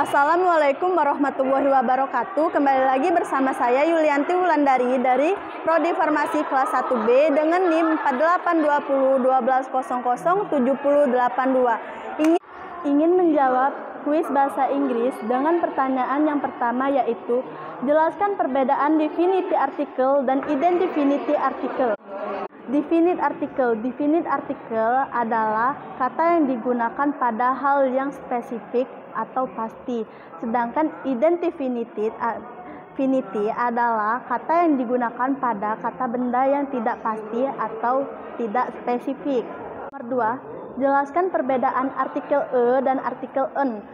Assalamualaikum warahmatullahi wabarakatuh. Kembali lagi bersama saya Yulianti Wulandari dari Prodi Farmasi kelas 1B dengan NIM 482012007082. Ingin menjawab kuis bahasa Inggris dengan pertanyaan yang pertama, yaitu jelaskan perbedaan definite artikel dan indefinite artikel. Definite artikel adalah kata yang digunakan pada hal yang spesifik atau pasti, sedangkan indefinite adalah kata yang digunakan pada kata benda yang tidak pasti atau tidak spesifik. Nomor 2, jelaskan perbedaan artikel e dan artikel en.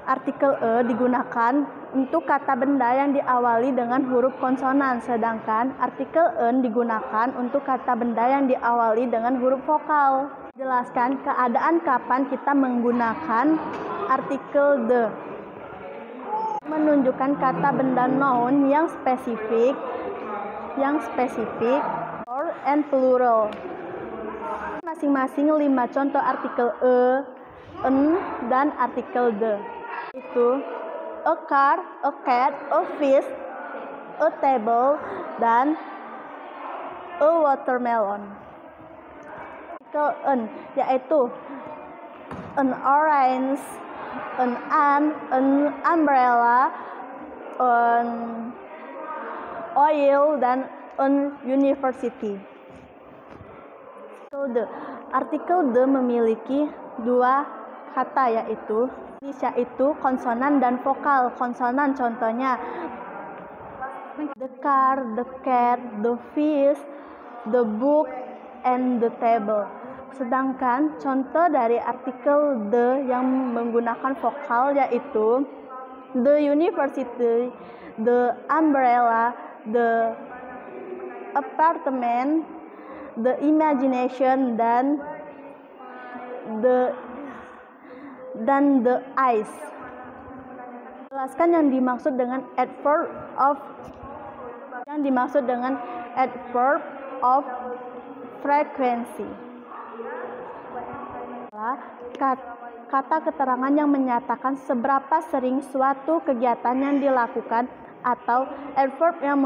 Artikel e digunakan untuk kata benda yang diawali dengan huruf konsonan, sedangkan artikel en digunakan untuk kata benda yang diawali dengan huruf vokal. Jelaskan keadaan kapan kita menggunakan artikel the. Menunjukkan kata benda noun yang spesifik, or and plural. Masing-masing 5 contoh artikel e, en, dan artikel the. Itu a car, a cat, a fish, a table, dan a watermelon. Artikel en yaitu an orange, an ant, an umbrella, an oil, dan an university. Artikel the memiliki 2 kata, yaitu konsonan dan vokal. Konsonan contohnya the car, the cat, the fish, the book, and the table. Sedangkan contoh dari artikel the yang menggunakan vokal yaitu the university, the umbrella, the apartment, the imagination, dan the ice. Jelaskan yang dimaksud dengan adverb of frequency. Kata keterangan yang menyatakan seberapa sering suatu kegiatan yang dilakukan, atau adverb yang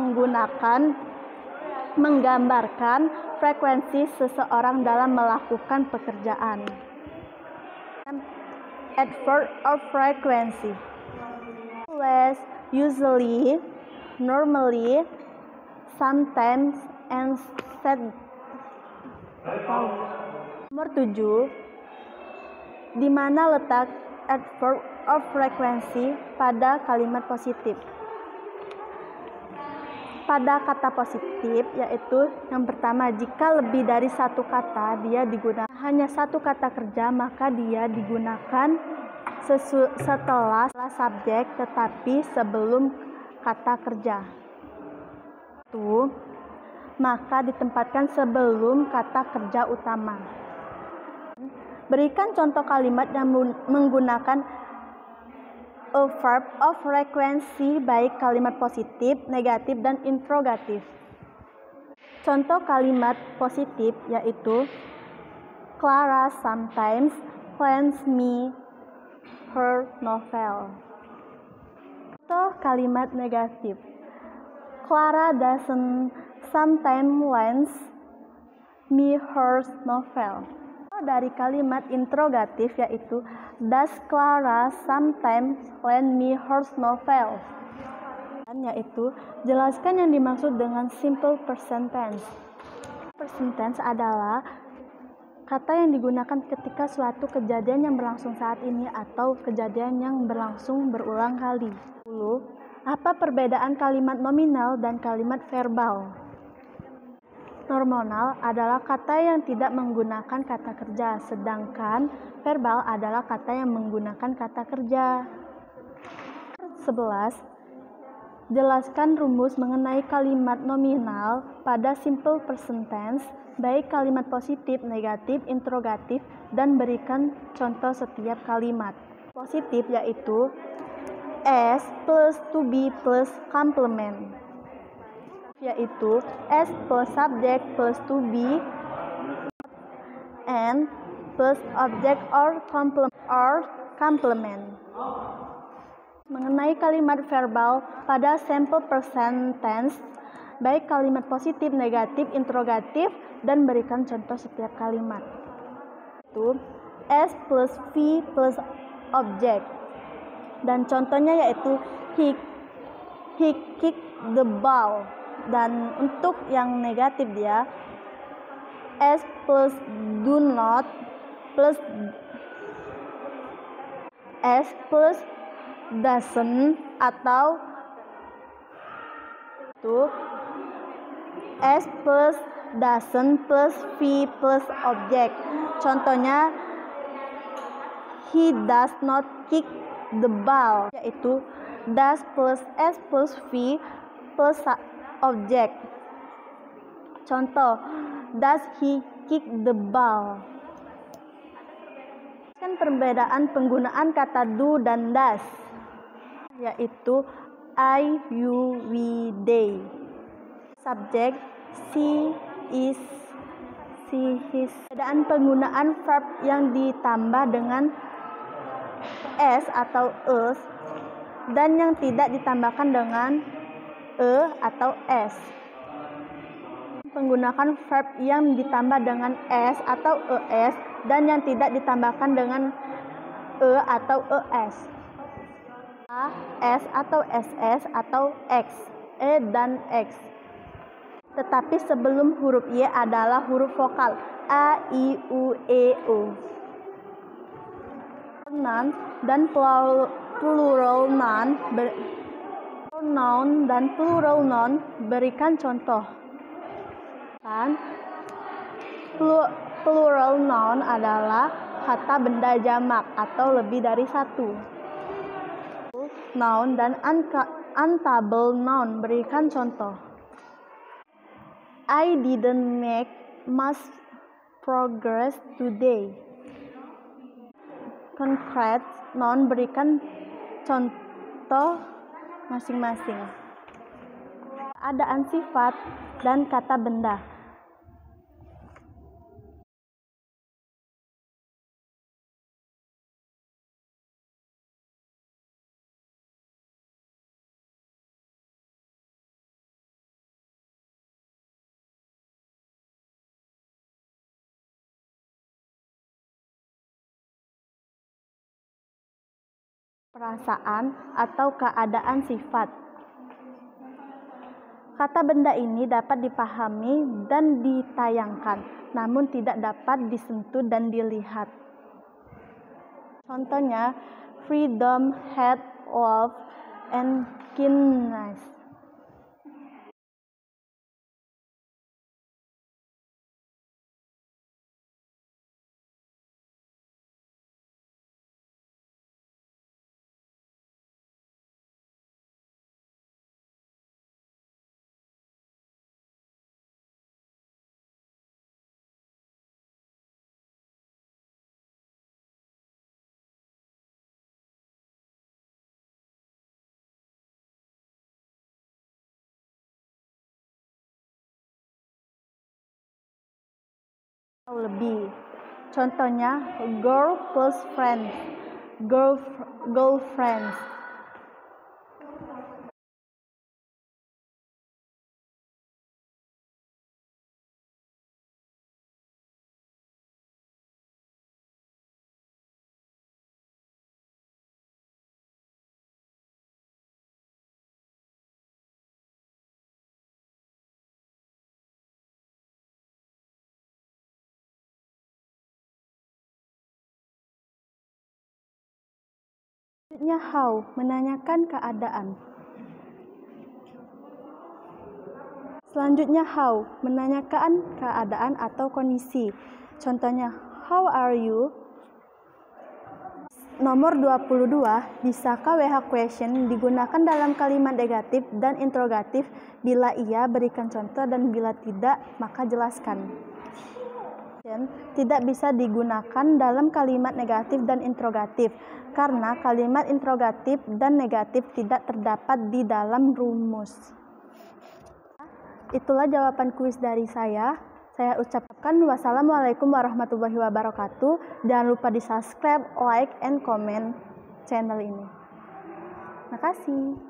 menggambarkan frekuensi seseorang dalam melakukan pekerjaan. Adverb of frequency: always, usually, normally, sometimes, and said. Nomor 7, di mana letak adverb of frequency pada kalimat positif? Pada kata positif, yaitu yang pertama, jika lebih dari satu kata dia digunakan hanya satu kata kerja, maka dia digunakan setelah subjek tetapi sebelum kata kerja. Itu maka ditempatkan sebelum kata kerja utama. Berikan contoh kalimat yang menggunakan a verb of frequency, baik kalimat positif, negatif, dan interrogatif. Contoh kalimat positif yaitu Clara sometimes lends me her novel. Contoh kalimat negatif: Clara doesn't sometimes lends me her novel. Dari kalimat interrogatif yaitu does Clara sometimes lend me her novel? Yaitu jelaskan yang dimaksud dengan simple present tense. Present tense adalah kata yang digunakan ketika suatu kejadian yang berlangsung saat ini atau kejadian yang berlangsung berulang kali. 10. Apa perbedaan kalimat nominal dan kalimat verbal? Nominal adalah kata yang tidak menggunakan kata kerja, sedangkan verbal adalah kata yang menggunakan kata kerja. 11. Jelaskan rumus mengenai kalimat nominal pada simple present tense, baik kalimat positif, negatif, interrogatif, dan berikan contoh setiap kalimat. Positif yaitu as plus to be plus complement, yaitu as plus subject plus to be and plus object or complement. Mengenai kalimat verbal pada simple present tense, baik kalimat positif, negatif, interrogatif, dan berikan contoh setiap kalimat. Itu S plus V plus object. Dan contohnya yaitu he kicked the ball. Dan untuk yang negatif dia S plus do not plus S plus doesn't atau itu S plus doesn't plus V plus object. Contohnya he does not kick the ball, yaitu does plus S plus V plus object. Contoh, does he kick the ball? Kan perbedaan penggunaan kata do dan does, yaitu I, you, we, they. Subjek she, is, she, his. Perbedaan penggunaan verb yang ditambah dengan s atau es dan yang tidak ditambahkan dengan atau s. Menggunakan verb yang ditambah dengan s atau es dan yang tidak ditambahkan dengan atau es. A, s atau ss atau x, dan x. Tetapi sebelum huruf y adalah huruf vokal a, i, u, e, o. Noun dan plural noun berikan contoh. Plural noun adalah kata benda jamak atau lebih dari satu. Noun dan untable noun berikan contoh. I didn't make much progress today. Concrete noun berikan contoh masing-masing. Keadaan sifat dan kata benda. Perasaan atau keadaan sifat. Kata benda ini dapat dipahami dan ditayangkan, namun tidak dapat disentuh dan dilihat. Contohnya, freedom, hate, love, and kindness. Lebih. Contohnya girl plus friends, girlfriends. Selanjutnya how, menanyakan keadaan. Selanjutnya how, menanyakan keadaan atau kondisi. Contohnya, how are you? Nomor 22, bisakah WH question digunakan dalam kalimat negatif dan interrogatif? Bila iya, berikan contoh, dan bila tidak, maka jelaskan. Tidak bisa digunakan dalam kalimat negatif dan interrogatif karena kalimat interrogatif dan negatif tidak terdapat di dalam rumus. Itulah jawaban kuis dari saya. Saya ucapkan wassalamualaikum warahmatullahi wabarakatuh. Jangan lupa di subscribe, like, and comment channel ini. Makasih.